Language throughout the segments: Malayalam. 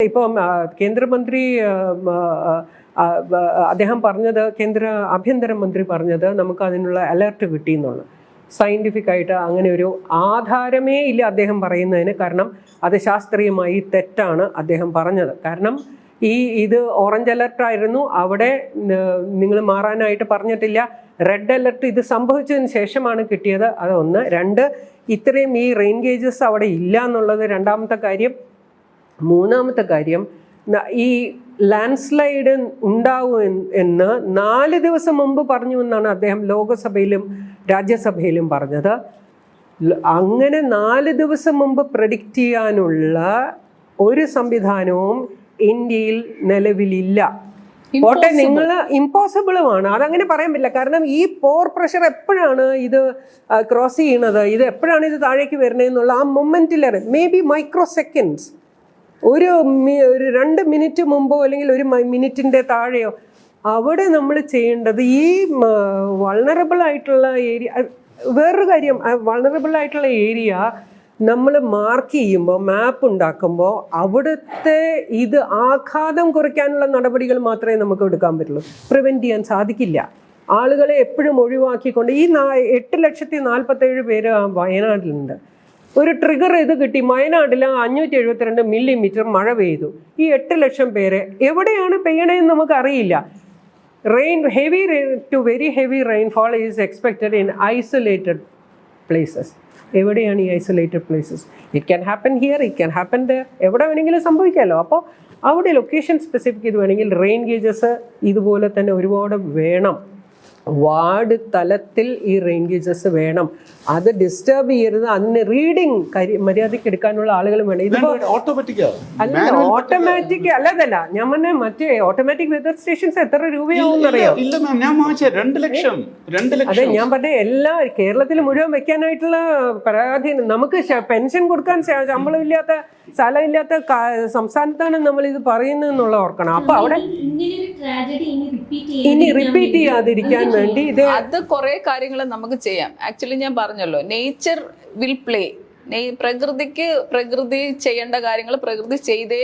ഇപ്പം കേന്ദ്രമന്ത്രി അദ്ദേഹം പറഞ്ഞത്, കേന്ദ്ര ആഭ്യന്തരമന്ത്രി പറഞ്ഞത് നമുക്ക് അതിനുള്ള അലർട്ട് കിട്ടിയെന്നുള്ളു. സയൻറ്റിഫിക് ആയിട്ട് അങ്ങനെ ഒരു ആധാരമേ ഇല്ല അദ്ദേഹം പറയുന്നതിന്. കാരണം അത് ശാസ്ത്രീയമായി തെറ്റാണ് അദ്ദേഹം പറഞ്ഞത്. കാരണം ഇത് ഓറഞ്ച് അലർട്ടായിരുന്നു, അവിടെ നിങ്ങൾ മാറാനായിട്ട് പറഞ്ഞിട്ടില്ല. റെഡ് അലർട്ട് ഇത് സംഭവിച്ചതിന് ശേഷമാണ് കിട്ടിയത്. അതൊന്ന്. രണ്ട്, ഇത്രയും ഈ റെയിൻ ഗേജസ് അവിടെ ഇല്ല എന്നുള്ളത് രണ്ടാമത്തെ കാര്യം. മൂന്നാമത്തെ കാര്യം, ഈ ലാൻഡ് സ്ലൈഡ് ഉണ്ടാവും എന്ന് 4 ദിവസം മുമ്പ് പറഞ്ഞു എന്നാണ് അദ്ദേഹം ലോകസഭയിലും രാജ്യസഭയിലും പറഞ്ഞത്. അങ്ങനെ 4 ദിവസം മുമ്പ് പ്രെഡിക്റ്റ് ചെയ്യാനുള്ള ഒരു സംവിധാനവും ഇന്ത്യയിൽ നിലവിലില്ല. പോട്ടെ, നിങ്ങൾ ഇമ്പോസിബിളുമാണ്, അതങ്ങനെ പറയാൻ പറ്റില്ല. കാരണം ഈ പോർ പ്രഷർ എപ്പോഴാണ് ഇത് ക്രോസ് ചെയ്യണത്, ഇത് എപ്പോഴാണ് ഇത് താഴേക്ക് വരുന്നതെന്നുള്ള ആ മൊമെന്റിലേറെ മേ ബി മൈക്രോ സെക്കൻഡ്സ്, ഒരു 2 മിനിറ്റ് മുമ്പോ അല്ലെങ്കിൽ 1 മിനിറ്റിൻ്റെ താഴെയോ അവിടെ നമ്മൾ ചെയ്യേണ്ടത് ഈ വൾണറബിൾ ആയിട്ടുള്ള ഏരിയ. വേറൊരു കാര്യം, വൾണറബിൾ ആയിട്ടുള്ള ഏരിയ നമ്മൾ മാർക്ക് ചെയ്യുമ്പോൾ, മാപ്പ് ഉണ്ടാക്കുമ്പോൾ അവിടുത്തെ ഇത് ആഘാതം കുറയ്ക്കാനുള്ള നടപടികൾ മാത്രമേ നമുക്ക് എടുക്കാൻ പറ്റുള്ളൂ. പ്രിവെൻറ്റ് ചെയ്യാൻ സാധിക്കില്ല. ആളുകളെ എപ്പോഴും ഒഴിവാക്കിക്കൊണ്ട് ഈ 8,47,000 പേര് വയനാട്ടിലുണ്ട്. ഒരു ട്രിഗർ ഇത് കിട്ടി, വയനാട്ടിൽ 572 മില്ലിമീറ്റർ മഴ പെയ്തു. ഈ 8 ലക്ഷം പേര് എവിടെയാണ് പെയ്യണതെന്ന് നമുക്കറിയില്ല. Heavy to very heavy rainfall is expected in isolated places. എവിടെയാണ് ഈ isolated places? It can happen here, it can happen there, എവിടെ വേണമെങ്കിലും സംഭവിക്കാമല്ലോ. അപ്പോൾ അവിടെ ലൊക്കേഷൻ സ്പെസിഫിക് ഇത് വേണമെങ്കിൽ റെയിൻ ഗേജസ് ഇതുപോലെ തന്നെ ഒരുപാട് വേണം. വാർഡ് തലത്തിൽ ഈ റെയിൻ ഗേജസ് വേണം. അത് ഡിസ്റ്റർബ് ചെയ്യരുത്. അതിന് റീഡിങ് മര്യാദയ്ക്ക് എടുക്കാനുള്ള ആളുകൾ വേണം. ഇതിപ്പോ ഓട്ടോമാറ്റിക് അല്ലതല്ല, ഞാൻ പറഞ്ഞ മറ്റേ ഓട്ടോമാറ്റിക് വെതർ സ്റ്റേഷൻസ് എത്ര രൂപയാവും അറിയാം? അതെ, ഞാൻ പറഞ്ഞ എല്ലാ കേരളത്തിൽ മുഴുവൻ വെക്കാനായിട്ടുള്ള പരാതി. നമുക്ക് പെൻഷൻ കൊടുക്കാൻ ശമ്പളമില്ലാത്ത, സ്ഥലമില്ലാത്ത സംസ്ഥാനത്താണ് നമ്മൾ ഇത് പറയുന്നത് എന്നുള്ള ഓർക്കണം. അപ്പൊ അവിടെ ഇനി റിപ്പീറ്റ് ചെയ്യാതിരിക്കാൻ വേണ്ടി അത് കുറെ കാര്യങ്ങൾ നമുക്ക് ചെയ്യാം. ആക്ച്വലി ഞാൻ പറഞ്ഞല്ലോ, നേച്ചർ വിൽ പ്ലേ. പ്രകൃതി ചെയ്യേണ്ട കാര്യങ്ങൾ പ്രകൃതി ചെയ്തേ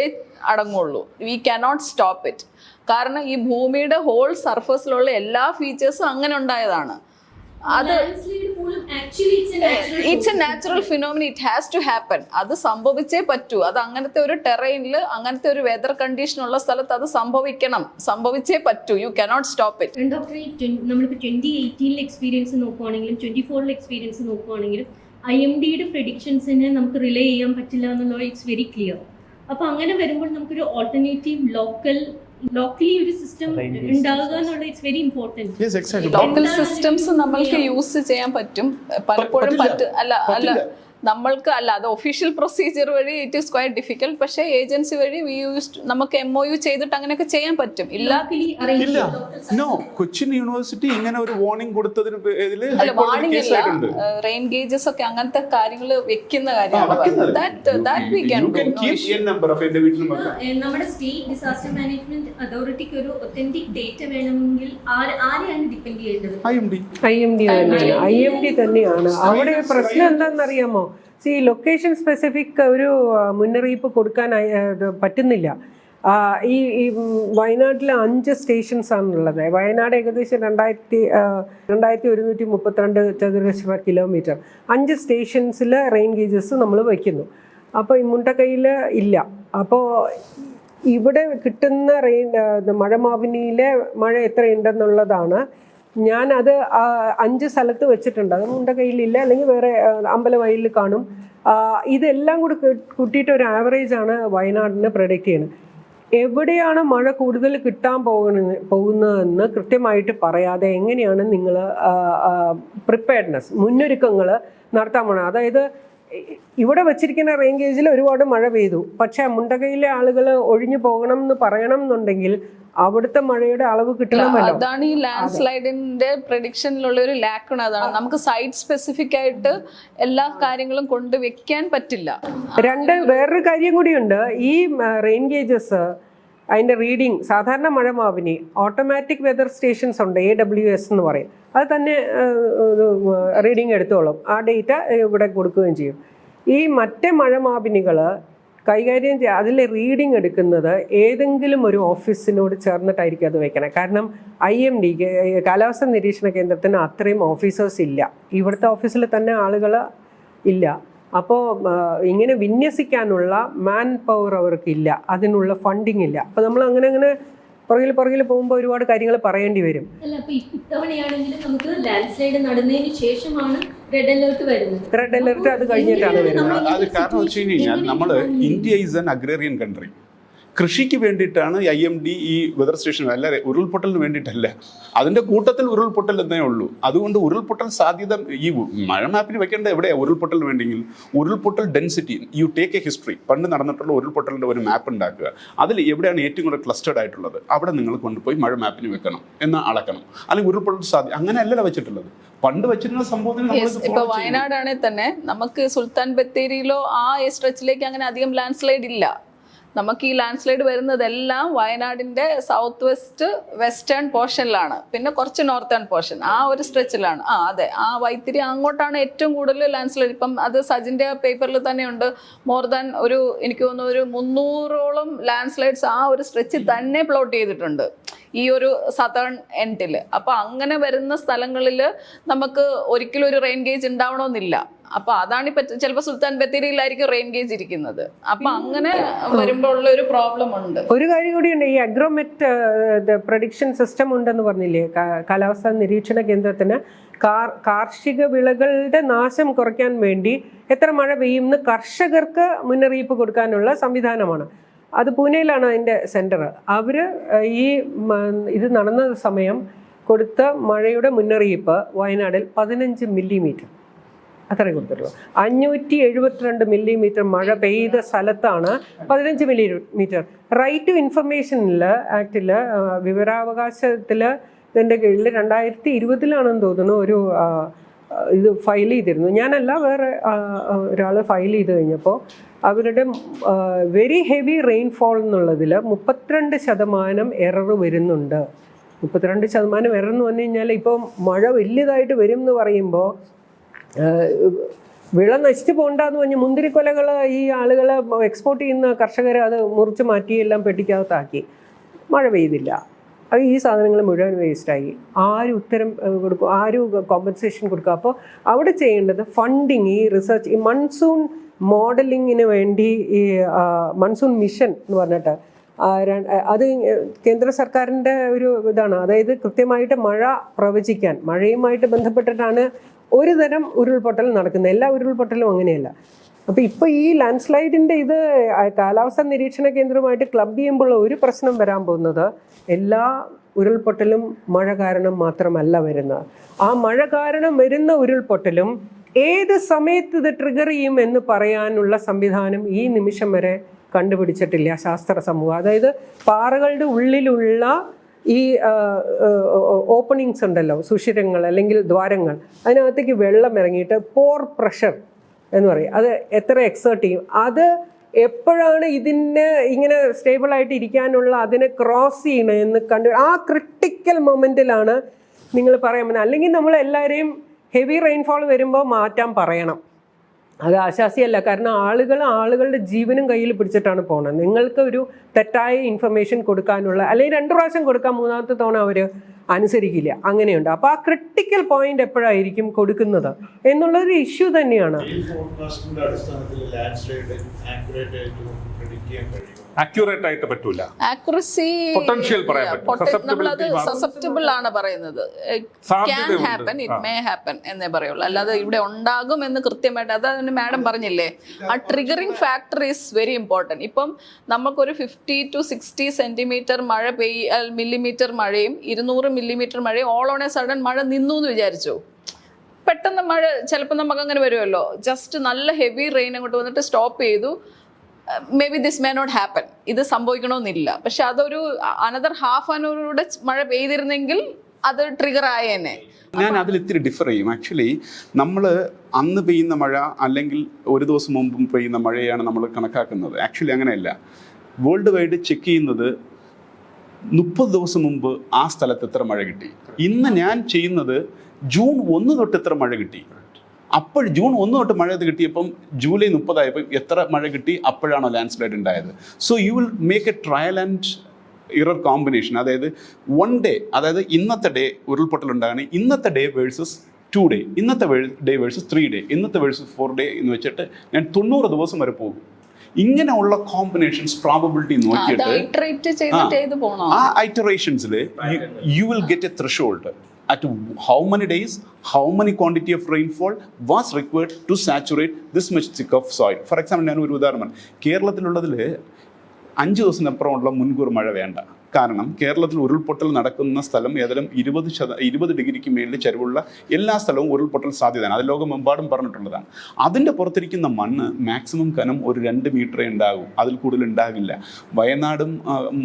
അടങ്ങുള്ളൂ. We cannot stop it. കാരണം ഈ ഭൂമിയുടെ ഹോൾ സർഫസിലുള്ള എല്ലാ ഫീച്ചേഴ്സും അങ്ങനെ ഉണ്ടായതാണ്. അത് it's a natural phenomena. It has to happen. അത് സംഭവിച്ചേ പറ്റൂ. അത് അങ്ങനത്തെ ഒരു ടെറൈനിൽ, അങ്ങനത്തെ ഒരു വെതർ കണ്ടീഷൻ ഉള്ള സ്ഥലത്ത് അത് സംഭവിച്ചേ പറ്റൂ. You cannot stop it. Doctor, നമ്മളിപ്പോൾ 2018 എക്സ്പീരിയൻസ് നോക്കുവാണെങ്കിലും 2024 എക്സ്പീരിയൻസ് നോക്കുവാണെങ്കിലും IMDയുടെ പ്രെഡിക്ഷൻസിനെ നമുക്ക് റിലേ ചെയ്യാൻ പറ്റില്ല എന്നുള്ളത് ഇറ്റ്സ് വെരി ക്ലിയർ. അപ്പോൾ അങ്ങനെ വരുമ്പോൾ നമുക്കൊരു ഓൾട്ടർനേറ്റീവ് ലോക്കലി ഒരു സിസ്റ്റം ഉണ്ടാകുക എന്നുള്ളത് it's very important. Local systems നമ്മൾക്ക് യൂസ് ചെയ്യാൻ പറ്റും. പലപ്പോഴും നമ്മൾക്ക് അത് ഒഫീഷ്യൽ പ്രൊസീജിയർ വഴി ഇറ്റ് ഈസ് ക്വൈറ്റ് ഡിഫിക്കൽട്ട്. പക്ഷേ ഏജൻസി വഴി നമുക്ക് MOU ചെയ്തിട്ട് അങ്ങനെയൊക്കെ ചെയ്യാൻ പറ്റും. കൊച്ചിൻ യൂണിവേഴ്സിറ്റി ഇങ്ങനെ ഒരു വാർണിംഗ് കൊടുത്തതിന് വാർണിംഗ് ഇല്ല, റെയിൻ ഗേജസ് ഒക്കെ അങ്ങനത്തെ കാര്യങ്ങൾ വെക്കുന്ന കാര്യമാണ്. നമ്മുടെ സ്റ്റേറ്റ് ഡിസാസ്റ്റർ മാനേജ്മെന്റ് അതോറിറ്റിക്ക് ഒരു ഒത്തന്റിക് ഡേറ്റ വേണമെങ്കിൽ ആരെയാണ് ഡിപ്പെൻഡ് ചെയ്യേണ്ടത്? IMD തന്നെയാണ്. അവിടെ പ്രശ്നം എന്താണെന്നറിയാമോ? ലൊക്കേഷൻ സ്പെസിഫിക് ഒരു മുന്നറിയിപ്പ് കൊടുക്കാൻ പറ്റുന്നില്ല. ഈ വയനാട്ടിൽ 5 സ്റ്റേഷൻസ് ആണുള്ളത്. വയനാട് ഏകദേശം 2132 ചതുരശ്ര കിലോമീറ്റർ. 5 സ്റ്റേഷൻസിൽ റെയിൻ ഗേജസ് നമ്മൾ വയ്ക്കുന്നു. അപ്പോൾ ഈ മുണ്ടക്കൈയിൽ ഇല്ല. അപ്പോൾ ഇവിടെ കിട്ടുന്ന മഴമാപിനിയിലെ മഴ എത്രയുണ്ടെന്നുള്ളതാണ്. ഞാനത് 5 സ്ഥലത്ത് വെച്ചിട്ടുണ്ട്. അത് മുണ്ടക്കൈയിലില്ല, അല്ലെങ്കിൽ വേറെ അമ്പലവയലിൽ കാണും. ഇതെല്ലാം കൂടി കൂട്ടിയിട്ട് ഒരു ആവറേജാണ് വയനാടിന് പ്രൊഡിക്റ്റ് ചെയ്യുന്നത്. എവിടെയാണ് മഴ കൂടുതൽ കിട്ടാൻ പോകുന്നതെന്ന് കൃത്യമായിട്ട് പറയാതെ എങ്ങനെയാണ് നിങ്ങൾ പ്രിപ്പയർഡ്നെസ്, മുന്നൊരുക്കങ്ങൾ നടത്താൻ പോകണം? അതായത് ഇവിടെ വെച്ചിരിക്കുന്ന റെയിൻ ഗേജിൽ ഒരുപാട് മഴ പെയ്തു, പക്ഷെ മുണ്ടകയിലെ ആളുകൾ ഒഴിഞ്ഞു പോകണം എന്ന് പറയണം എന്നുണ്ടെങ്കിൽ അവിടുത്തെ മഴയുടെ അളവ് കിട്ടണമല്ലോ. അതാണ് ഈ ലാൻഡ് സ്ലൈഡിന്റെ പ്രഡിക്ഷനിലുള്ള ഒരു ലാക്കാണ്. അതാണ് നമുക്ക് സൈറ്റ് സ്പെസിഫിക് ആയിട്ട് എല്ലാ കാര്യങ്ങളും കൊണ്ടുവയ്ക്കാൻ പറ്റില്ല. വേറൊരു കാര്യം കൂടിയുണ്ട്. ഈ റെയിൻ ഗേജസ് അതിൻ്റെ റീഡിങ്, സാധാരണ മഴമാപിനി ഓട്ടോമാറ്റിക് വെതർ സ്റ്റേഷൻസ് ഉണ്ട്, AWS എന്ന് പറയും. അത് തന്നെ റീഡിങ് എടുത്തോളും. ആ ഡേറ്റ ഇവിടെ കൊടുക്കുകയും ചെയ്യും. ഈ മറ്റേ മഴമാപിനികൾ കൈകാര്യം അതിലെ റീഡിംഗ് എടുക്കുന്നത് ഏതെങ്കിലും ഒരു ഓഫീസിനോട് ചേർന്നിട്ടായിരിക്കും അത് വെക്കണം. കാരണം IMD കാലാവസ്ഥാ നിരീക്ഷണ കേന്ദ്രത്തിന് അത്രയും ഓഫീസേഴ്സ് ഇല്ല, ഇവിടുത്തെ ഓഫീസിൽ തന്നെ ആളുകൾ ഇല്ല. അപ്പോൾ ഇങ്ങനെ വിന്യസിക്കാനുള്ള മാൻ പവർ അവർക്കില്ല, അതിനുള്ള ഫണ്ടിങ് ഇല്ല. അപ്പോൾ നമ്മൾ അങ്ങനെ പുറകിൽ പോകുമ്പോൾ ഒരുപാട് കാര്യങ്ങൾ പറയേണ്ടി വരും. അല്ല, അപ്പൊ ഇത്തവണയാണെങ്കിലും നമുക്ക് ലാൻഡ് സ്ലൈഡ് നടന്നതിന് ശേഷമാണ് റെഡ് അലേർട്ട് വരുന്നത്. റെഡ് അലേർട്ട് അത് കഴിഞ്ഞിട്ടാണ് വരുന്നത്. അത് കാരണം വെച്ച് കഴിഞ്ഞാൽ നമ്മൾ India is an agrarian country. കൃഷിക്ക് വേണ്ടിയിട്ടാണ് IMD ഈ വെതർ സ്റ്റേഷൻ, അല്ല ഉരുൾപൊട്ടലിന് വേണ്ടിയിട്ടല്ല. അതിൻ്റെ കൂട്ടത്തിൽ ഉരുൾപൊട്ടൽ എന്നേ ഉള്ളൂ. അതുകൊണ്ട് ഉരുൾപൊട്ടൽ സാധ്യത ഈ മഴ മാപ്പിന് വെക്കേണ്ട എവിടെയാണ് ഉരുൾപൊട്ടലിന് വേണ്ടെങ്കിൽ ഉരുൾപൊട്ടൽ density you take A history. പണ്ട് നടന്നിട്ടുള്ള ഉരുൾപൊട്ടലിൻ്റെ ഒരു മാപ്പ് ഉണ്ടാക്കുക, അതിൽ എവിടെയാണ് ഏറ്റവും കൂടുതൽ ക്ലസ്റ്റേഡ് ആയിട്ടുള്ളത് അവിടെ നിങ്ങൾ കൊണ്ടുപോയി മഴ മാപ്പിന് വെക്കണം എന്ന് അളക്കണം. അല്ലെങ്കിൽ ഉരുൾപൊട്ടൽ സാധ്യത അങ്ങനെയല്ലല്ലോ വെച്ചിട്ടുള്ളത്. പണ്ട് വെച്ചിരുന്ന സംഭവത്തിന് ഇപ്പൊ വയനാടാണെങ്കിൽ തന്നെ നമുക്ക് സുൽത്താൻ ബത്തേരിയിലോ ആ സ്ട്രെച്ചിലേക്ക് അങ്ങനെ അധികം ലാൻഡ് സ്ലൈഡ് ഇല്ല. നമുക്ക് ഈ ലാൻഡ് സ്ലൈഡ് വരുന്നതെല്ലാം വയനാടിന്റെ സൗത്ത് വെസ്റ്റേൺ പോർഷനിലാണ്, പിന്നെ കുറച്ച് നോർത്തേൺ പോർഷൻ ആ ഒരു സ്ട്രെച്ചിലാണ്. അതെ, ആ വൈത്തിരി അങ്ങോട്ടാണ് ഏറ്റവും കൂടുതൽ ലാൻഡ് സ്ലൈഡ്. ഇപ്പം അത് സജിന്റെ പേപ്പറിൽ തന്നെയുണ്ട്. മോർ ദാൻ എനിക്ക് തോന്നുന്നു ഒരു 300ഓളം ലാൻഡ് സ്ലൈഡ്സ് ആ ഒരു സ്ട്രെച്ചിൽ തന്നെ പ്ലോട്ട് ചെയ്തിട്ടുണ്ട് ഈ ഒരു സതേൺ എൻഡിൽ. അപ്പൊ അങ്ങനെ വരുന്ന സ്ഥലങ്ങളിൽ നമുക്ക് ഒരിക്കലും ഒരു റെയിൻ ഗേജ് ഉണ്ടാവണമെന്നില്ല. അപ്പൊ അതാണ് ഇപ്പൊ ചിലപ്പോൾ സുൽത്താൻ ബത്തേരിയിലായിരിക്കും റെയിൻ ഗേജ് ഇരിക്കുന്നത്. അപ്പൊ അങ്ങനെ വരുമ്പോൾ ഉള്ള ഒരു പ്രോബ്ലം ഉണ്ട്. ഒരു കാര്യം കൂടിയുണ്ട്, ഈ അഗ്രോമെറ്റ് പ്രഡിക്ഷൻ സിസ്റ്റം ഉണ്ടെന്ന് പറഞ്ഞില്ലേ കാലാവസ്ഥാ നിരീക്ഷണ കേന്ദ്രത്തിന്. കാർഷിക വിളകളുടെ നാശം കുറയ്ക്കാൻ വേണ്ടി എത്ര മഴ പെയ്യുമെന്ന് കർഷകർക്ക് മുന്നറിയിപ്പ് കൊടുക്കാനുള്ള സംവിധാനമാണ്. അത് പൂനെയിലാണ് അതിൻ്റെ സെൻറ്റർ. അവർ ഇത് നടന്ന സമയം കൊടുത്ത മഴയുടെ മുന്നറിയിപ്പ് വയനാടിൽ 15 മില്ലിമീറ്റർ അത്രയും കൊടുത്തിട്ടുള്ളൂ. 572 മില്ലിമീറ്റർ മഴ പെയ്ത സ്ഥലത്താണ് 15 മില്ലിമീറ്റർ. റൈറ്റ് ടു ഇൻഫർമേഷനിൽ ആക്ടിൽ വിവരാവകാശത്തിൽ ഇതിൻ്റെ കീഴിൽ 2020 തോന്നുന്നു ഒരു ഇത് ഫയൽ ചെയ്തിരുന്നു. ഞാനല്ല, വേറെ ഒരാൾ ഫയൽ ചെയ്ത് കഴിഞ്ഞപ്പോൾ അവരുടെ വെരി ഹെവി റെയിൻഫോൾ എന്നുള്ളതിൽ 32% എറർ വരുന്നുണ്ട്. 32% എറർ എന്ന് പറഞ്ഞു കഴിഞ്ഞാൽ ഇപ്പോൾ മഴ വലിയതായിട്ട് വരും എന്ന് പറയുമ്പോൾ വിള നശിച്ചു പോകണ്ടെന്ന് പറഞ്ഞ് മുന്തിരിക്കൊലകൾ ഈ ആളുകൾ എക്സ്പോർട്ട് ചെയ്യുന്ന കർഷകർ അത് മുറിച്ച് മാറ്റി എല്ലാം പെട്ടിക്കകത്താക്കി. മഴ പെയ്തില്ല, അത് ഈ സാധനങ്ങൾ മുഴുവൻ വേസ്റ്റായി. ആര് ഉത്തരം കൊടുക്കും, ആര് കോമ്പൻസേഷൻ കൊടുക്കുക? അപ്പോൾ അവിടെ ചെയ്യേണ്ടത് ഫണ്ടിങ്, ഈ റിസർച്ച്, ഈ മൺസൂൺ മോഡലിങ്ങിന് വേണ്ടി ഈ മൺസൂൺ മിഷൻ എന്ന് പറഞ്ഞിട്ട് അത് കേന്ദ്ര സർക്കാരിൻ്റെ ഒരു ഇതാണ്. അതായത് കൃത്യമായിട്ട് മഴ പ്രവചിക്കാൻ, മഴയുമായിട്ട് ബന്ധപ്പെട്ടിട്ടാണ് ഒരു തരം ഉരുൾപൊട്ടൽ നടക്കുന്നത്. എല്ലാ ഉരുൾപൊട്ടലും അങ്ങനെയല്ല. അപ്പോൾ ഇപ്പോൾ ഈ ലാൻഡ് സ്ലൈഡിൻ്റെ ഇത് കാലാവസ്ഥാ നിരീക്ഷണ കേന്ദ്രവുമായിട്ട് ക്ലബ് ചെയ്യുമ്പോൾ ഒരു പ്രശ്നം വരാൻ പോകുന്നത്, എല്ലാ ഉരുൾപൊട്ടലും മഴ കാരണം മാത്രമല്ല വരുന്നത്. ആ മഴ കാരണം വരുന്ന ഉരുൾപൊട്ടലും ഏത് സമയത്ത് ഇത് ട്രിഗർ ചെയ്യും എന്ന് പറയാനുള്ള സംവിധാനം ഈ നിമിഷം വരെ കണ്ടുപിടിച്ചിട്ടില്ല ശാസ്ത്ര സമൂഹം. അതായത് പാറകളുടെ ഉള്ളിലുള്ള ഈ ഓപ്പണിങ്സ് ഉണ്ടല്ലോ, സുഷിരങ്ങൾ അല്ലെങ്കിൽ ദ്വാരങ്ങൾ, അതിനകത്തേക്ക് വെള്ളം ഇറങ്ങിയിട്ട് പോർ പ്രഷർ എന്ന് പറയും. അത് എത്ര എക്സേർട്ട് ചെയ്യും, അത് എപ്പോഴാണ് ഇതിന് ഇങ്ങനെ സ്റ്റേബിളായിട്ട് ഇരിക്കാനുള്ള അതിനെ ക്രോസ് ചെയ്യണമെന്ന് ആ ക്രിട്ടിക്കൽ മൊമെൻറ്റിലാണ് നിങ്ങൾ പറയാൻ പറ്റുന്നത്. അല്ലെങ്കിൽ നമ്മൾ എല്ലാവരെയും ഹെവി റെയിൻഫോൾ വരുമ്പോൾ മാറ്റാൻ പറയണം. അത് ആശാസ്യമല്ല. കാരണം ആളുകളുടെ ജീവനും കയ്യിൽ പിടിച്ചിട്ടാണ് പോകുന്നത്. നിങ്ങൾക്ക് ഒരു തെറ്റായ ഇൻഫർമേഷൻ കൊടുക്കാനുള്ള, അല്ലെങ്കിൽ 2 പ്രാവശ്യം കൊടുക്കാൻ 3ാമത്തെ തവണ അവർ അനുസരിക്കില്ല. അങ്ങനെയുണ്ട്. അപ്പോൾ ആ ക്രിട്ടിക്കൽ പോയിന്റ് എപ്പോഴായിരിക്കും കൊടുക്കുന്നത് എന്നുള്ളൊരു ഇഷ്യൂ തന്നെയാണ്. അക്യൂറേറ്റ് ആയിട്ട് പറ്റൂല. ആക്യുറസി പൊട്ടൻഷ്യൽ പറയാൻ പറ്റും. നമ്മളത് സസെപ്റ്റബിൾ ആണ് പറയുന്നത്. Can happen, it may happen എന്നേ പറയുള്ളൂ. അല്ലാതെ ഇവിടെ ഉണ്ടാകും എന്ന് കൃത്യമായിട്ട്, അതാണ് മാഡം പറഞ്ഞില്ലേ, ആ triggering factor is very important. ഇപ്പം നമുക്കൊരു 50 to 60 സെന്റിമീറ്റർ മഴ മില്ലിമീറ്റർ മഴയും 200 മില്ലിമീറ്റർ മഴയും ഓൾ ഓൺ എ സഡൻ മഴ നിന്നു എന്ന് വിചാരിച്ചു. പെട്ടെന്ന് മഴ ചിലപ്പോൾ നമുക്ക് അങ്ങനെ വരുമല്ലോ, ജസ്റ്റ് നല്ല ഹെവി റെയിൻ അങ്ങോട്ട് വന്നിട്ട് സ്റ്റോപ്പ് ചെയ്തു. Maybe this may not happen, ഇത് സംഭവിക്കണമെന്നില്ല. പക്ഷെ അതൊരു അനദർ ഹാഫ് ആൻ അവറിലൂടെ മഴ പെയ്തിരുന്നെങ്കിൽ അത് ട്രിഗർ ആയേനെ. ഞാൻ അതിൽ ഇത്തിരി ഡിഫർ ചെയ്യും. ആക്ച്വലി നമ്മൾ അന്ന് പെയ്യുന്ന മഴ അല്ലെങ്കിൽ ഒരു ദിവസം മുമ്പും പെയ്യുന്ന മഴയാണ് നമ്മൾ കണക്കാക്കുന്നത്. ആക്ച്വലി അങ്ങനെയല്ല. വേൾഡ് വൈഡ് ചെക്ക് ചെയ്യുന്നത് 30 ദിവസം മുമ്പ് ആ സ്ഥലത്ത് എത്ര മഴ കിട്ടി. ഇന്ന് ഞാൻ ചെയ്യുന്നത് ജൂൺ 1 തൊട്ട് എത്ര മഴ കിട്ടി. അപ്പോൾ ജൂൺ 1 തൊട്ട് മഴ കിട്ടിയപ്പം ജൂലൈ 30 ആയപ്പോൾ എത്ര മഴ കിട്ടി, അപ്പോഴാണോ ലാൻഡ് സ്ലൈഡ് ഉണ്ടായത്. So you will make A trial and error combination. അതായത് 1 ഡേ, അതായത് ഇന്നത്തെ ഡേ ഉരുൾപൊട്ടൽ ഉണ്ടാകണേ ഇന്നത്തെ ഡേ വേഴ്സസ് 2 ഡേ, ഇന്നത്തെ ഡേ വേഴ്സസ് 3 ഡേ, ഇന്നത്തെ വേഴ്സസ് 4 ഡേ എന്ന് വെച്ചിട്ട് ഞാൻ 90 ദിവസം വരെ പോകും. ഇങ്ങനെയുള്ള കോമ്പിനേഷൻസ് പ്രോബബിലിറ്റി നോക്കിയിട്ട് ആ ഐറ്ററേഷൻസിൽ you will get a threshold at how many days, how many quantity of rainfall was required to saturate this much thick of soil. For example, ഞാൻ ഒരു ഉദാഹരണം, കേരളത്തിലുള്ളതിൽ 5 ദിവസത്തിനപ്പുറമുള്ള മുൻകൂർ മഴ വേണ്ട. കാരണം കേരളത്തിൽ ഉരുൾപൊട്ടൽ നടക്കുന്ന സ്ഥലം ഏതായാലും 20 ഡിഗ്രിക്ക് മേളിൽ ചരിവുള്ള എല്ലാ സ്ഥലവും ഉരുൾപൊട്ടൽ സാധ്യതയാണ്. അത് ലോകമെമ്പാടും പറഞ്ഞിട്ടുള്ളതാണ്. അതിൻ്റെ പുറത്തിരിക്കുന്ന മണ്ണ് മാക്സിമം കനം ഒരു 2 മീറ്ററേ ഉണ്ടാകും, അതിൽ കൂടുതൽ ഉണ്ടാകില്ല. വയനാടും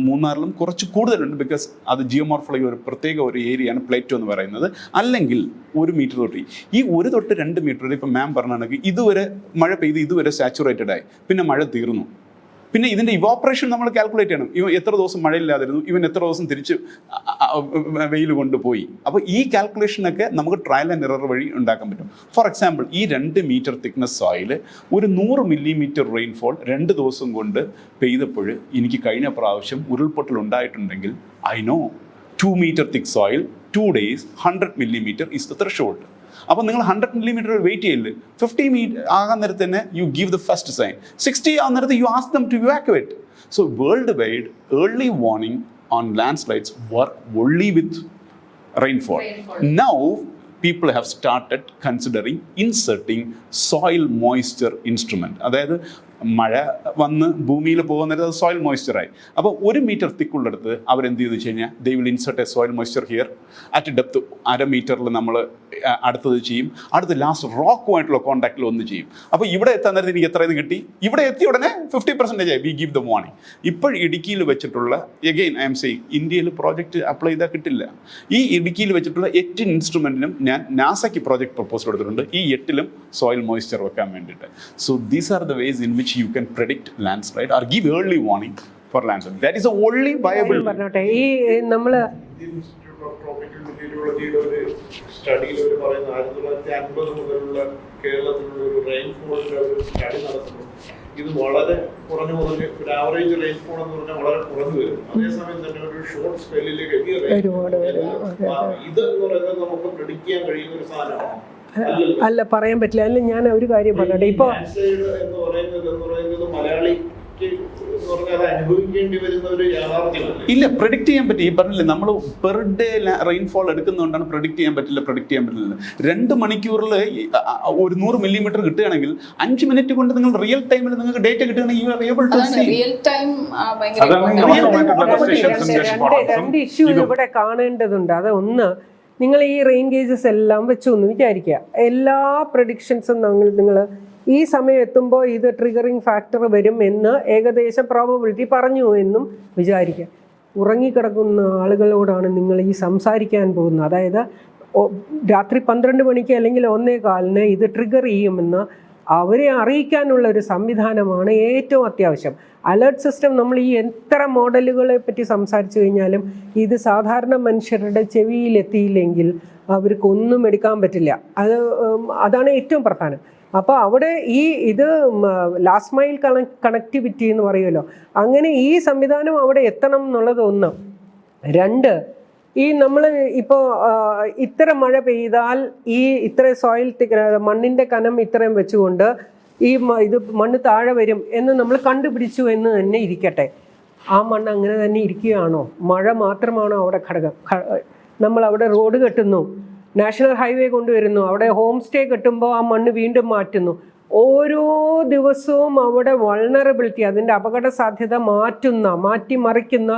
മൂന്നാറിലും കുറച്ച് കൂടുതലുണ്ട്, ബിക്കോസ് അത് ജിയോമോർഫോളജി ഒരു പ്രത്യേക ഒരു ഏരിയയാണ് പ്ലേറ്റോ എന്ന് പറയുന്നത്. അല്ലെങ്കിൽ 1 മീറ്റർ തൊട്ട് ഈ 1 തൊട്ട് 2 മീറ്റർ ഇപ്പം മാം പറഞ്ഞാണെങ്കിൽ ഇതുവരെ മഴ പെയ്ത് ഇതുവരെ സാച്ചുറേറ്റഡ് ആയി, പിന്നെ മഴ തീർന്നു. പിന്നെ ഇതിൻ്റെ ഇവോപ്പറേഷൻ നമ്മൾ കാൽക്കുലേറ്റ് ചെയ്യണം. ഇവൻ എത്ര ദിവസം മഴയില്ലാതിരുന്നു, ഇവൻ എത്ര ദിവസം തിരിച്ച് വെയിൽ കൊണ്ടുപോയി. അപ്പോൾ ഈ കാൽക്കുലേഷനൊക്കെ നമുക്ക് ട്രയൽ ആൻഡ് എറർ വഴി ഉണ്ടാക്കാൻ പറ്റും. ഫോർ എക്സാമ്പിൾ, ഈ 2 മീറ്റർ തിക്നെസ് സോയിൽ ഒരു 100 മില്ലിമീറ്റർ റെയിൻഫോൾ 2 ദിവസം കൊണ്ട് പെയ്തപ്പോൾ എനിക്ക് കഴിഞ്ഞ പ്രാവശ്യം ഉരുൾപൊട്ടൽ ഉണ്ടായിട്ടുണ്ടെങ്കിൽ I know 2 metre thick soil 2 days 100 millimeter is the threshold. അപ്പോൾ നിങ്ങൾ 100 millimeter വെയിറ്റ് ചെയ്യില്ല. 50 മീറ്റർ ആകാൻ നേരത്ത് തന്നെ you give the first sign. 60 ആകുന്ന നേരത്ത് you ask them to evacuate. So worldwide early warning on landslides work only with rainfall. Now people have started considering inserting soil moisture instrument. അതായത് മഴ വന്ന് ഭൂമിയിൽ പോകുന്നത് സോയിൽ മോയ്സ്ചറായി. അപ്പോൾ 1 മീറ്റർ തിക്കുള്ളിടത്ത് അവരെന്ത് ചെയ്തു വെച്ച് കഴിഞ്ഞാൽ they will insert A soil moisture here at depth 1/2 മീറ്ററിൽ നമ്മൾ അടുത്തത് ചെയ്യും. അടുത്ത് ലാസ്റ്റ് റോക്കുമായിട്ടുള്ള കോൺടാക്റ്റിൽ ഒന്ന് ചെയ്യും. അപ്പോൾ ഇവിടെ എത്താൻ നേരത്തെ എനിക്ക് എത്രയെന്ന് കിട്ടി, ഇവിടെ എത്തിയ ഉടനെ 50% ആയി. We give the warning. ഇപ്പോൾ ഇടുക്കിയിൽ വെച്ചിട്ടുള്ള എഗെയിൻ ഐ എം സെയിങ്, ഇന്ത്യയിൽ പ്രോജക്റ്റ് അപ്ലൈ ചെയ്താൽ കിട്ടില്ല. ഈ ഇടുക്കിയിൽ വെച്ചിട്ടുള്ള 8 ഇൻസ്ട്രുമെൻറ്റിനും ഞാൻ നാസയ്ക്ക് പ്രോജക്റ്റ് പ്രപ്പോസൽ എടുത്തിട്ടുണ്ട്. ഈ 8ലും സോയിൽ മോയ്സ്ചർ വെക്കാൻ വേണ്ടിയിട്ട്. So these are the ways in which you can predict landslide or give early warning for landslide. That is the only viable. പറഞ്ഞോട്ടെ, ഈ നമ്മള് ഇൻസ്റ്റിറ്റ്യൂട്ട് ഓഫ് ട്രോപ്പിക്കൽ മെറ്റീരിയോളജിയുടെ ഒരു സ്റ്റഡിയിൽ അവർ പറയുന്ന 1950 മുതലുള്ള കേരളത്തിലുള്ള ഒരു റെയിൻഫോളിന്റെ ഒരു സ്റ്റഡി നടത്തുന്നു. ഇത് വളരെ കുറഞ്ഞു ഒരു ആവറേജ് റെയിൻഫോൾ എന്ന് പറഞ്ഞാൽ വളരെ കുറഞ്ഞു വരും. അതേസമയം തന്നെ ഒരു ഷോർട്ട് സ്പെല്ലിലേക്ക് ഇത് എന്ന് പറയുന്നത് നമുക്ക് പ്രെഡിക്റ്റ് ചെയ്യാൻ കഴിയുന്ന ഒരു സാധനമാണ്. അല്ല, പറയാൻ പറ്റില്ല. അല്ല, ഞാൻ ഒരു കാര്യം പറഞ്ഞോട്ടെ. ഇപ്പോൾ എന്ന് പറയുന്നത് മലയാളിക്ക് അനുഭവിക്കേണ്ടി വരുന്ന ഒരു യാഥാർത്ഥ്യമല്ല. ഇല്ല, പ്രെഡിക്റ്റ് ചെയ്യാൻ പറ്റും. ഈ പറഞ്ഞില്ലേ, നമ്മൾ പെർ ഡേ റെയിൻഫോൾ എടുക്കുന്നതുകൊണ്ടാണ് പ്രെഡിക്റ്റ് ചെയ്യാൻ പറ്റില്ല. 2 മണിക്കൂറിൽ ഒരു 100 മില്ലിമീറ്റർ കിട്ടുകയാണെങ്കിൽ 5 മിനിറ്റ് കൊണ്ട് നിങ്ങൾ റിയൽ ടൈമിൽ നിങ്ങൾക്ക് ഡേറ്റ കിട്ടുകയാണെങ്കിൽ you are able to see. രണ്ട് ഇഷ്യൂ ഇവിടെ കാണേണ്ടതുണ്ട്. അത് ഒന്ന്, നിങ്ങൾ ഈ റെയിൻ ഗേജസ് എല്ലാം വെച്ചു എന്ന് വിചാരിക്കുക. എല്ലാ പ്രഡിക്ഷൻസും നിങ്ങൾ ഈ സമയം എത്തുമ്പോൾ ഇത് ട്രിഗറിങ് ഫാക്ടർ വരും എന്ന് ഏകദേശം പ്രോബബിലിറ്റി പറഞ്ഞു എന്നും വിചാരിക്കുക. ഉറങ്ങിക്കിടക്കുന്ന ആളുകളോടാണ് നിങ്ങൾ ഈ സംസാരിക്കാൻ പോകുന്നത്. അതായത് രാത്രി 12 മണിക്ക് അല്ലെങ്കിൽ 1:15 ഇത് ട്രിഗർ ചെയ്യുമെന്ന് അവരെ അറിയിക്കാനുള്ള ഒരു സംവിധാനമാണ് ഏറ്റവും അത്യാവശ്യം. അലേർട്ട് സിസ്റ്റം നമ്മൾ ഈ എത്ര മോഡലുകളെ പറ്റി സംസാരിച്ചു കഴിഞ്ഞാലും ഇത് സാധാരണ മനുഷ്യരുടെ ചെവിയിലെത്തിയില്ലെങ്കിൽ അവർക്കൊന്നും എടുക്കാൻ പറ്റില്ല. അതാണ് ഏറ്റവും പ്രധാനം. അപ്പോൾ അവിടെ ഇത് ലാസ്റ്റ് മൈൽ കണക്ടിവിറ്റി എന്ന് പറയുമല്ലോ, അങ്ങനെ ഈ സംവിധാനം അവിടെ എത്തണം എന്നുള്ളത് ഒന്ന്. 2, ഈ നമ്മൾ ഇപ്പോൾ ഇത്ര മഴ പെയ്താൽ ഈ ഇത്ര സോയിൽ മണ്ണിൻ്റെ കനം ഇത്രയും വെച്ചുകൊണ്ട് ഇത് മണ്ണ് താഴെ വരും എന്ന് നമ്മൾ കണ്ടുപിടിച്ചു എന്ന് തന്നെ ഇരിക്കട്ടെ. ആ മണ്ണ് അങ്ങനെ തന്നെ ഇരിക്കുകയാണോ? മഴ മാത്രമാണോ അവിടെ ഘടകം? നമ്മൾ അവിടെ റോഡ് കെട്ടുന്നു, നാഷണൽ ഹൈവേ കൊണ്ടുവരുന്നു, അവിടെ ഹോം സ്റ്റേ കെട്ടുമ്പോൾ ആ മണ്ണ് വീണ്ടും മാറ്റുന്നു. ഓരോ ദിവസവും അവിടെ വൾണറബിലിറ്റി, അതിൻ്റെ അപകട സാധ്യത മാറ്റിമറിക്കുന്ന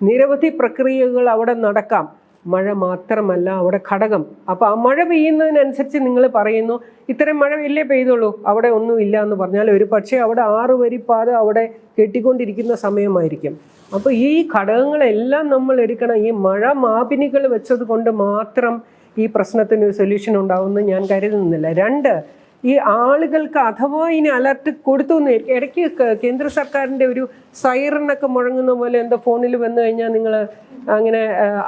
നിരവധി പ്രക്രിയകൾ അവിടെ നടക്കാം. മഴ മാത്രമല്ല അവിടെ ഘടകം. അപ്പോൾ ആ മഴ പെയ്യുന്നതിനനുസരിച്ച് നിങ്ങൾ പറയുന്നു ഇത്രയും മഴ ഇല്ലേ പെയ്തുള്ളൂ, അവിടെ ഒന്നും ഇല്ല എന്ന് പറഞ്ഞാൽ ഒരു പക്ഷേ അവിടെ 6 വരിപ്പാത അവിടെ കെട്ടിക്കൊണ്ടിരിക്കുന്ന സമയമായിരിക്കും. അപ്പോൾ ഈ ഘടകങ്ങളെല്ലാം നമ്മൾ എടുക്കണം. ഈ മഴ മാപിനികൾ വെച്ചത് കൊണ്ട് മാത്രം ഈ പ്രശ്നത്തിന് ഒരു സൊല്യൂഷൻ ഉണ്ടാവുമെന്ന് ഞാൻ കരുതുന്നില്ല. 2, ഈ ആളുകൾക്ക് അഥവാ ഇനി അലർട്ട് കൊടുത്തു എന്ന് ഇടയ്ക്ക് കേന്ദ്ര സർക്കാരിൻ്റെ ഒരു സൈറനൊക്കെ മുഴങ്ങുന്ന പോലെ എന്താ ഫോണിൽ വന്നു കഴിഞ്ഞാൽ നിങ്ങൾ അങ്ങനെ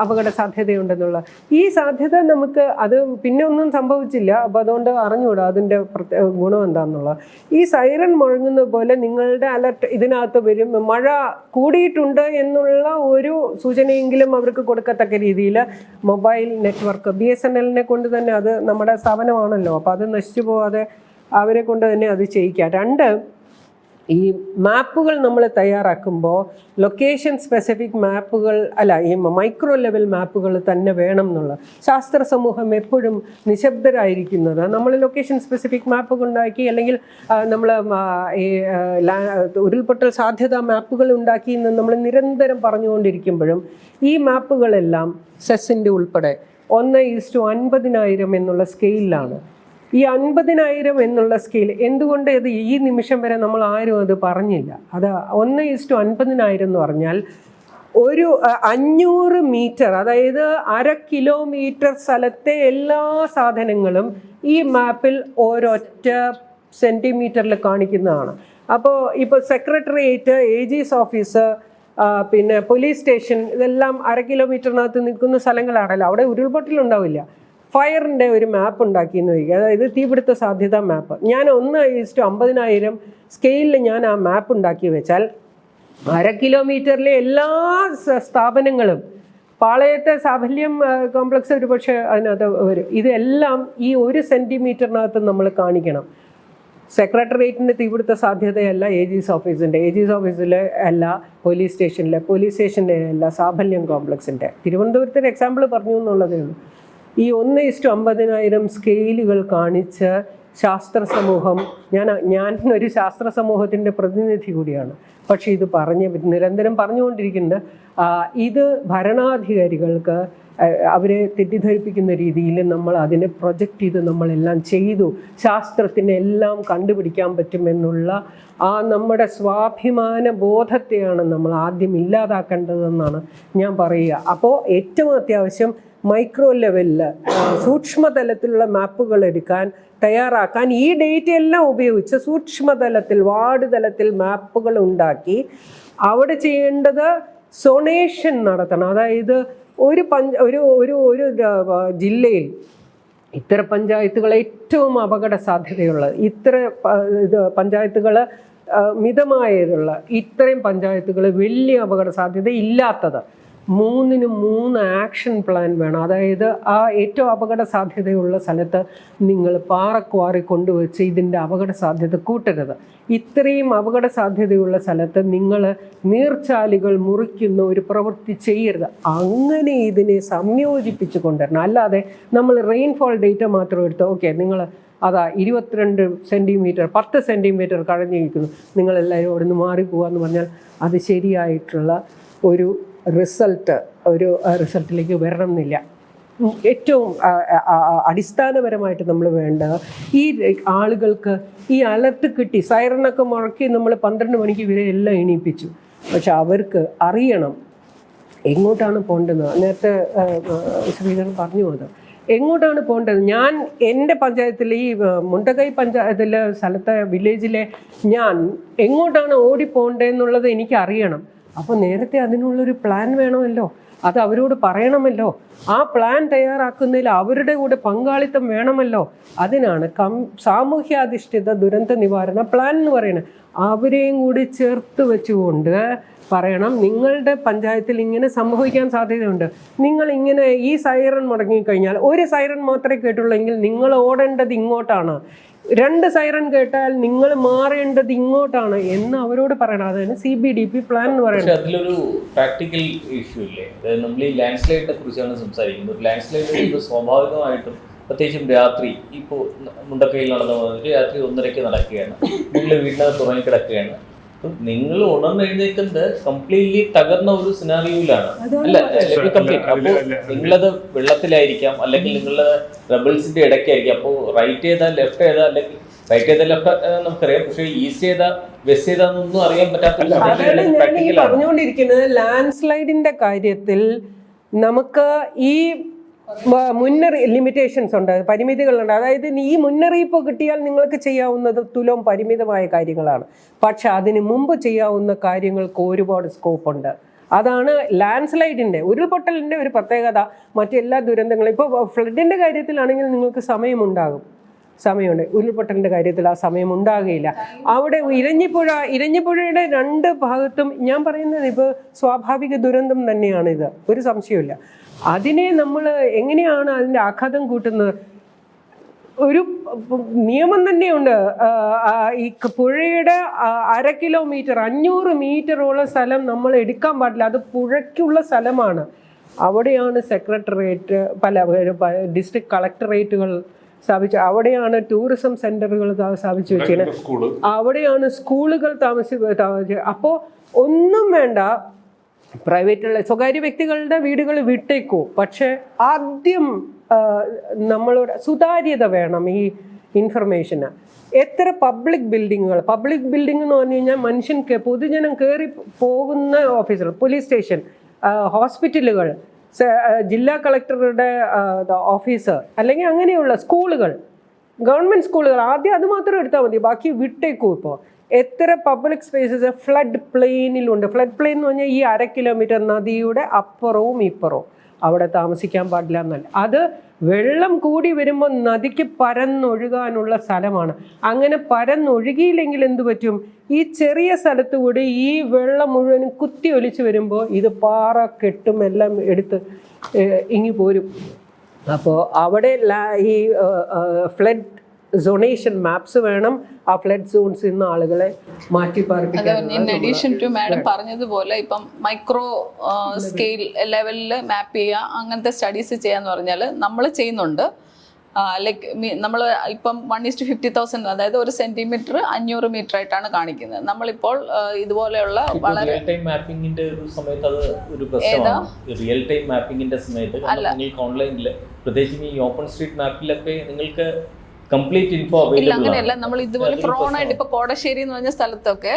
അപകട സാധ്യതയുണ്ടെന്നുള്ള ഈ സാധ്യത നമുക്ക് അത് പിന്നെ ഒന്നും സംഭവിച്ചില്ല. അപ്പോൾ അതുകൊണ്ട് അറിഞ്ഞുകൂടാ അതിൻ്റെ ഗുണം എന്താണെന്നുള്ളത്. ഈ സൈറൻ മുഴങ്ങുന്ന പോലെ നിങ്ങളുടെ അലർട്ട് ഇതിനകത്ത് വരും. മഴ കൂടിയിട്ടുണ്ട് എന്നുള്ള ഒരു സൂചനയെങ്കിലും അവർക്ക് കൊടുക്കത്തക്ക രീതിയിൽ മൊബൈൽ നെറ്റ്വർക്ക് BSNL കൊണ്ട് തന്നെ, അത് നമ്മുടെ സ്ഥാപനമാണല്ലോ, അപ്പോൾ അത് നശിച്ചു പോവാതെ അവരെ കൊണ്ട് തന്നെ അത് ചെയ്യിക്കാം. 2, ഈ മാപ്പുകൾ നമ്മൾ തയ്യാറാക്കുമ്പോൾ ലൊക്കേഷൻ സ്പെസിഫിക് മാപ്പുകൾ അല്ല, ഈ മൈക്രോ ലെവൽ മാപ്പുകൾ തന്നെ വേണം എന്നുള്ള ശാസ്ത്ര സമൂഹം എപ്പോഴും നിശബ്ദരായിരിക്കുന്നത്. നമ്മൾ ലൊക്കേഷൻ സ്പെസിഫിക് മാപ്പുകൾ ഉണ്ടാക്കി, അല്ലെങ്കിൽ നമ്മൾ ഈ ഉരുൾപൊട്ടൽ സാധ്യതാ മാപ്പുകൾ ഉണ്ടാക്കി എന്ന് നമ്മൾ നിരന്തരം പറഞ്ഞുകൊണ്ടിരിക്കുമ്പോഴും ഈ മാപ്പുകളെല്ലാം സെസ്സിൻ്റെ ഉൾപ്പെടെ 1:50,000 എന്നുള്ള സ്കെയിലാണ്. ഈ 50,000 എന്നുള്ള സ്കെയിൽ എന്തുകൊണ്ട് ഇത് ഈ നിമിഷം വരെ നമ്മൾ ആരും അത് പറഞ്ഞില്ല. അത് 1:50,000 എന്ന് പറഞ്ഞാൽ ഒരു 500 മീറ്റർ, അതായത് 1/2 കിലോമീറ്റർ സ്ഥലത്തെ എല്ലാ സാധനങ്ങളും ഈ മാപ്പിൽ ഒരൊറ്റ സെൻറ്റിമീറ്ററിൽ കാണിക്കുന്നതാണ്. അപ്പോൾ ഇപ്പോൾ സെക്രട്ടേറിയറ്റ്, AG's ഓഫീസ്, പിന്നെ പോലീസ് സ്റ്റേഷൻ, ഇതെല്ലാം 1/2 കിലോമീറ്ററിനകത്ത് നിൽക്കുന്ന സ്ഥലങ്ങളാണല്ലോ. അവിടെ ഉരുൾപൊട്ടലുണ്ടാവില്ല. ഫയറിൻ്റെ ഒരു മാപ്പ് ഉണ്ടാക്കിയെന്ന് വയ്ക്കുക, അതായത് തീപിടുത്ത സാധ്യതാ മാപ്പ്. ഞാൻ 1:50,000 സ്കെയിലിൽ ഞാൻ ആ മാപ്പ് ഉണ്ടാക്കി വെച്ചാൽ 1/2 കിലോമീറ്ററിലെ എല്ലാ സ്ഥാപനങ്ങളും, പാളയത്തെ സാഫല്യം കോംപ്ലക്സ് ഒരു പക്ഷേ അതിനകത്ത് വരും, ഇതെല്ലാം ഈ 1 സെൻറ്റിമീറ്ററിനകത്ത് നമ്മൾ കാണിക്കണം. സെക്രട്ടേറിയറ്റിൻ്റെ തീപിടുത്ത സാധ്യതയല്ല AG's ഓഫീസിൻ്റെ, AG's ഓഫീസിലെ അല്ല, പോലീസ് സ്റ്റേഷൻ്റെ അല്ല, സാഫല്യം കോംപ്ലക്സിൻ്റെ. തിരുവനന്തപുരത്തൊരു എക്സാമ്പിൾ പറഞ്ഞു എന്നുള്ളതേ ഉള്ളൂ. ഈ 1:50,000 സ്കെയിലുകൾ കാണിച്ച് ശാസ്ത്ര സമൂഹം, ഞാൻ ഒരു ശാസ്ത്ര സമൂഹത്തിൻ്റെ പ്രതിനിധി കൂടിയാണ്, പക്ഷേ ഇത് നിരന്തരം പറഞ്ഞുകൊണ്ടിരിക്കുന്നത് ഇത് ഭരണാധികാരികൾക്ക് അവരെ തെറ്റിദ്ധരിപ്പിക്കുന്ന രീതിയിൽ നമ്മൾ അതിനെ പ്രൊജക്റ്റ് ചെയ്ത് നമ്മളെല്ലാം ചെയ്തു, ശാസ്ത്രത്തിനെ എല്ലാം കണ്ടുപിടിക്കാൻ പറ്റുമെന്നുള്ള ആ നമ്മുടെ സ്വാഭിമാന ബോധത്തെയാണ് നമ്മൾ ആദ്യം ഇല്ലാതാക്കേണ്ടതെന്നാണ് ഞാൻ പറയുക. അപ്പോൾ ഏറ്റവും അത്യാവശ്യം മൈക്രോ ലെവലിൽ സൂക്ഷ്മതലത്തിലുള്ള മാപ്പുകൾ തയ്യാറാക്കാൻ ഈ ഡേറ്റ എല്ലാം ഉപയോഗിച്ച് സൂക്ഷ്മതലത്തിൽ, വാർഡ് തലത്തിൽ മാപ്പുകൾ ഉണ്ടാക്കി അവിടെ ചെയ്യേണ്ടത് സോണേഷൻ നടത്തണം. അതായത് ഒരു ജില്ലയിൽ ഇത്ര പഞ്ചായത്തുകൾ ഏറ്റവും അപകട സാധ്യതയുള്ളത്, ഇത്ര പഞ്ചായത്തുകൾ മിതമായതുള്ള, ഇത്രയും പഞ്ചായത്തുകൾ വലിയ അപകട സാധ്യത ഇല്ലാത്തത്, 3-ന് 3 ആക്ഷൻ പ്ലാൻ വേണം. അതായത് ആ ഏറ്റവും അപകട സാധ്യതയുള്ള സ്ഥലത്ത് നിങ്ങൾ പാറക്വാറി കൊണ്ടുവച്ച് ഇതിൻ്റെ അപകട സാധ്യത കൂട്ടരുത്. ഇത്രയും അപകട സാധ്യതയുള്ള സ്ഥലത്ത് നിങ്ങൾ നീർച്ചാലുകൾ മുറിക്കുന്ന ഒരു പ്രവൃത്തി ചെയ്യരുത്. അങ്ങനെ ഇതിനെ സംയോജിപ്പിച്ച് കൊണ്ടുവരണം. അല്ലാതെ നമ്മൾ റെയിൻഫോൾ ഡേറ്റ മാത്രം എടുത്ത് ഓക്കെ നിങ്ങൾ അതാ 22 സെൻറ്റിമീറ്റർ 10 സെൻറ്റിമീറ്റർ കഴിഞ്ഞിരിക്കുന്നു, നിങ്ങളെല്ലാവരും അവിടെ നിന്ന് മാറിപ്പോകാമെന്ന് പറഞ്ഞാൽ അത് ശരിയായിട്ടുള്ള ഒരു റിസൾട്ടിലേക്ക് വരണം എന്നില്ല. ഏറ്റവും അടിസ്ഥാനപരമായിട്ട് നമ്മൾ വേണ്ടത് ഈ ആളുകൾക്ക് ഈ അലർട്ട് കിട്ടി, സൈറനൊക്കെ മുഴക്കി നമ്മൾ 12 മണിക്ക് ഇവരെ എല്ലാം എണീപ്പിച്ചു. പക്ഷെ അവർക്ക് അറിയണം എങ്ങോട്ടാണ് പോകേണ്ടത്. നേരത്തെ ശ്രീധരൻ പറഞ്ഞു പോകുന്നത് എങ്ങോട്ടാണ് പോകേണ്ടത്. ഞാൻ എൻ്റെ പഞ്ചായത്തിൽ, ഈ മുണ്ടകൈ പഞ്ചായത്തിലെ സ്ഥലത്തെ വില്ലേജിലെ ഞാൻ എങ്ങോട്ടാണ് ഓടിപ്പോകേണ്ടതെന്നുള്ളത് എനിക്ക് അറിയണം. അപ്പോൾ നേരത്തെ അതിനുള്ളൊരു പ്ലാൻ വേണമല്ലോ, അത് അവരോട് പറയണമല്ലോ. ആ പ്ലാൻ തയ്യാറാക്കുന്നതിൽ അവരുടെ കൂടെ പങ്കാളിത്തം വേണമല്ലോ. അതിനാണ് സാമൂഹ്യാധിഷ്ഠിത ദുരന്ത നിവാരണ പ്ലാൻ എന്ന് പറയുന്നത്. അവരെയും കൂടി ചേർത്ത് വെച്ചുകൊണ്ട് പറയണം, നിങ്ങളുടെ പഞ്ചായത്തിൽ ഇങ്ങനെ സംഭവിക്കാൻ സാധ്യതയുണ്ട്, നിങ്ങൾ ഇങ്ങനെ ഈ സൈറൺ മുടങ്ങിക്കഴിഞ്ഞാൽ, ഒരു സൈറൺ മാത്രമേ കേട്ടുള്ളെങ്കിൽ നിങ്ങൾ ഓടേണ്ടത് ഇങ്ങോട്ടാണ്, 2 സൈറൺ കേട്ടാൽ നിങ്ങൾ മാറേണ്ടത് ഇങ്ങോട്ടാണ് എന്ന് അവരോട് പറയണം. അതാണ് CBDP പ്ലാൻ എന്ന് പറയുന്നത്. അതിലൊരു പ്രാക്ടിക്കൽ ഇഷ്യൂ ഇല്ലേ, അതായത് നമ്മൾ ഈ ലാൻഡ് സ്ലൈഡിനെ കുറിച്ചാണ് സംസാരിക്കുന്നത്. ലാൻഡ് സ്ലൈഡ് സ്വാഭാവികമായിട്ടും പ്രത്യേകിച്ചും രാത്രി, ഇപ്പോൾ മുണ്ടക്കയിൽ നടന്നു പോകുന്നത് രാത്രി 1:30 നടക്കുകയാണ്, നിങ്ങൾ വീടിനകത്ത് ഉറങ്ങിക്കിടക്കുകയാണ്, നിങ്ങൾ ഉണർന്നെഴുന്നേക്കുന്നത് കംപ്ലീറ്റ്ലി തകർന്ന ഒരു സിനാറിയോയിലാണ്. അല്ല കംപ്ലീറ്റ്. അപ്പോൾ നിങ്ങളത് വെള്ളത്തിലായിരിക്കാം, അല്ലെങ്കിൽ നിങ്ങളത് റബിൾസിന്റെ ഇടയ്ക്കായിരിക്കാം. അപ്പോൾ റൈറ്റ് ചെയ്താൽ ലെഫ്റ്റ് ചെയ്താൽ, അല്ലെങ്കിൽ റൈറ്റ് ചെയ്താൽ ലെഫ്റ്റ് നമുക്കറിയാം, പക്ഷേ ഈസ്റ്റ് ചെയ്താൽ വെസ്റ്റ് ചെയ്താന്നൊന്നും അറിയാൻ പറ്റാത്ത പറഞ്ഞുകൊണ്ടിരിക്കുന്നത് ലാൻഡ് സ്ലൈഡിന്റെ കാര്യത്തിൽ നമുക്ക് ഈ ലിമിറ്റേഷൻസ് ഉണ്ട്, പരിമിതികളുണ്ട്. അതായത് ഈ മുന്നറിയിപ്പ് കിട്ടിയാൽ നിങ്ങൾക്ക് ചെയ്യാവുന്നത് തുലോം പരിമിതമായ കാര്യങ്ങളാണ്. പക്ഷെ അതിന് മുമ്പ് ചെയ്യാവുന്ന കാര്യങ്ങൾക്ക് ഒരുപാട് സ്കോപ്പ് ഉണ്ട്. അതാണ് ലാൻഡ് സ്ലൈഡിൻ്റെ, ഉരുൾപൊട്ടലിൻ്റെ ഒരു പ്രത്യേകത. മറ്റെല്ലാ ദുരന്തങ്ങളും ഇപ്പോൾ ഫ്ലഡിൻ്റെ കാര്യത്തിലാണെങ്കിൽ നിങ്ങൾക്ക് സമയമുണ്ട്. ഉരുൾപൊട്ടലിൻ്റെ കാര്യത്തിൽ ആ സമയം ഉണ്ടാകുകയില്ല. അവിടെ ഇരഞ്ഞിപ്പുഴയുടെ 2 ഭാഗത്തും ഞാൻ പറയുന്നത് ഇപ്പോൾ സ്വാഭാവിക ദുരന്തം തന്നെയാണിത്, ഒരു സംശയമില്ല. അതിനെ നമ്മൾ എങ്ങനെയാണ് അതിൻ്റെ ആഘാതം കൂട്ടുന്നത്? ഒരു നിയമം തന്നെയുണ്ട്. ഈ പുഴയുടെ 1/2 കിലോമീറ്റർ 500 മീറ്ററോളം സ്ഥലം നമ്മൾ എടുക്കാൻ പാടില്ല. അത് പുഴയ്ക്കുള്ള സ്ഥലമാണ്. അവിടെയാണ് സെക്രട്ടേറിയറ്റ്, പല ഡിസ്ട്രിക്ട് കളക്ടറേറ്റുകൾ സ്ഥാപിച്ചു. അവിടെയാണ് ടൂറിസം സെന്ററുകൾ സ്ഥാപിച്ചു വെച്ചിരിക്കുന്നത്. അവിടെയാണ് സ്കൂളുകൾ താമസിച്ചു. അപ്പോൾ ഒന്നും വേണ്ട, പ്രൈവറ്റുള്ള സ്വകാര്യ വ്യക്തികളുടെ വീടുകൾ വിട്ടേക്കൂ. പക്ഷെ ആദ്യം നമ്മളോട് സുതാര്യത വേണം ഈ ഇൻഫർമേഷന്. എത്ര പബ്ലിക് ബിൽഡിങ് എന്ന് പറഞ്ഞു കഴിഞ്ഞാൽ പൊതുജനം കയറി പോകുന്ന ഓഫീസുകൾ, പോലീസ് സ്റ്റേഷൻ, ഹോസ്പിറ്റലുകൾ, ജില്ലാ കളക്ടറുടെ ഓഫീസ്, അല്ലെങ്കിൽ അങ്ങനെയുള്ള സ്കൂളുകൾ, ഗവൺമെൻറ് സ്കൂളുകൾ, ആദ്യം അത് മാത്രം എടുത്താൽ മതി, ബാക്കി വിട്ടേക്കൂ. ഇപ്പോൾ എത്ര പബ്ലിക് സ്പേസസ് ഫ്ലഡ് പ്ലെയിനിലുണ്ട്. ഫ്ലഡ് പ്ലെയിൻ എന്ന് പറഞ്ഞാൽ ഈ 1/2 കിലോമീറ്റർ നദിയുടെ അപ്പുറവും ഇപ്പുറവും അവിടെ താമസിക്കാൻ പാടില്ല എന്നല്ല. അത് വെള്ളം കൂടി വരുമ്പോൾ നദിക്ക് പരന്നൊഴുകാനുള്ള സ്ഥലമാണ്. അങ്ങനെ പരന്നൊഴുകിയില്ലെങ്കിൽ എന്തു പറ്റും? ഈ ചെറിയ സ്ഥലത്ത് കൂടി ഈ വെള്ളം മുഴുവനും കുത്തി ഒലിച്ച് വരുമ്പോൾ ഇത് പാറ കെട്ടും എല്ലാം എടുത്ത് ഇങ്ങി പോരും. അപ്പോൾ അവിടെ ഈ ഫ്ലഡ് സോണേഷൻ മാപ്സ് വേണം. ആ ഫ്ലഡ് സോൺസിൽ നിന്ന് ആളുകളെ മാറ്റി പാർപ്പിക്കാൻ. ഇൻ അഡീഷൻ ടു മാഡം പറഞ്ഞതുപോലെ ഇപ്പം മൈക്രോ സ്കെയിൽ ലെവലിൽ മാപ്പ് ചെയ്യുക, അങ്ങനത്തെ സ്റ്റഡീസ് ചെയ്യാന്ന് പറഞ്ഞാൽ നമ്മൾ ചെയ്യുന്നുണ്ട്. ലൈക്ക് നമ്മൾ ഇപ്പം 1:50,000, അതായത് 1 സെന്റിമീറ്റർ 500 മീറ്റർ ആയിട്ടാണ് കാണിക്കുന്നത്. നമ്മളിപ്പോൾ ഇതുപോലെയുള്ള വളരെ മാപ്പിംഗിന്റെ ഒരു സമയത്ത് അത് ഒരു പ്രശ്നമാണ്. റിയൽ ടൈം മാപ്പിംഗിന്റെ സമയത്ത് നിങ്ങൾക്ക് ഓൺലൈനിൽ, പ്രത്യേകിച്ച് ഈ ഓപ്പൺ സ്ട്രീറ്റ് മാപ്പിലൊക്കെ നിങ്ങൾക്ക് കംപ്ലീറ്റ് ഇൻഫോ ഇല്ല. അങ്ങനെയല്ല, നമ്മൾ ഇതുപോലെ പ്രോണായിട്ട് ഇപ്പൊ കോടശ്ശേരി എന്ന് പറഞ്ഞ സ്ഥലത്തൊക്കെ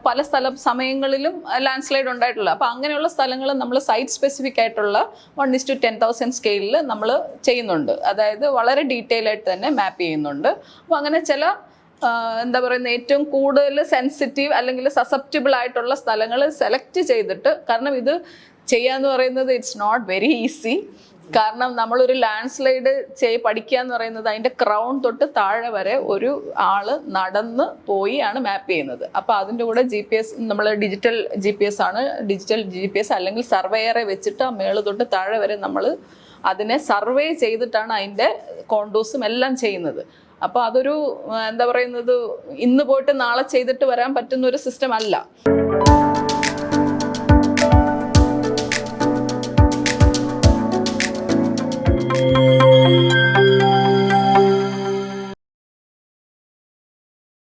പല സമയങ്ങളിലും ലാൻഡ് സ്ലൈഡ് ഉണ്ടായിട്ടുള്ള, അപ്പൊ അങ്ങനെയുള്ള സ്ഥലങ്ങൾ നമ്മൾ സൈറ്റ് സ്പെസിഫിക് ആയിട്ടുള്ള 1:10,000 സ്കെയിലിൽ നമ്മൾ ചെയ്യുന്നുണ്ട്. അതായത് വളരെ ഡീറ്റെയിൽ ആയിട്ട് തന്നെ മാപ്പ് ചെയ്യുന്നുണ്ട്. അപ്പൊ അങ്ങനെ ചില എന്താ പറയുന്നത് ഏറ്റവും കൂടുതൽ സെൻസിറ്റീവ് അല്ലെങ്കിൽ സസെപ്റ്റബിൾ ആയിട്ടുള്ള സ്ഥലങ്ങൾ സെലക്ട് ചെയ്തിട്ട്, കാരണം ഇത് ചെയ്യാന്ന് പറയുന്നത് ഇറ്റ്സ് നോട്ട് വെരി ഈസി. കാരണം നമ്മളൊരു ലാൻഡ് സ്ലൈഡ് പഠിക്കുക എന്ന് പറയുന്നത് അതിൻ്റെ ക്രൗൺ തൊട്ട് താഴെ വരെ ഒരു ആള് നടന്ന് പോയി ആണ് മാപ്പ് ചെയ്യുന്നത്. അപ്പോൾ അതിൻ്റെ കൂടെ GPS, നമ്മൾ ഡിജിറ്റൽ GPS ആണ്, ഡിജിറ്റൽ GPS അല്ലെങ്കിൽ സർവേയറെ വെച്ചിട്ട് ആ മേള് തൊട്ട് താഴെ വരെ നമ്മൾ അതിനെ സർവേ ചെയ്തിട്ടാണ് അതിൻ്റെ കോണ്ടൂസും എല്ലാം ചെയ്യുന്നത്. അപ്പോൾ അതൊരു എന്താ പറയുന്നത്, ഇന്ന് പോയിട്ട് നാളെ ചെയ്തിട്ട് വരാൻ പറ്റുന്ന ഒരു സിസ്റ്റം അല്ല.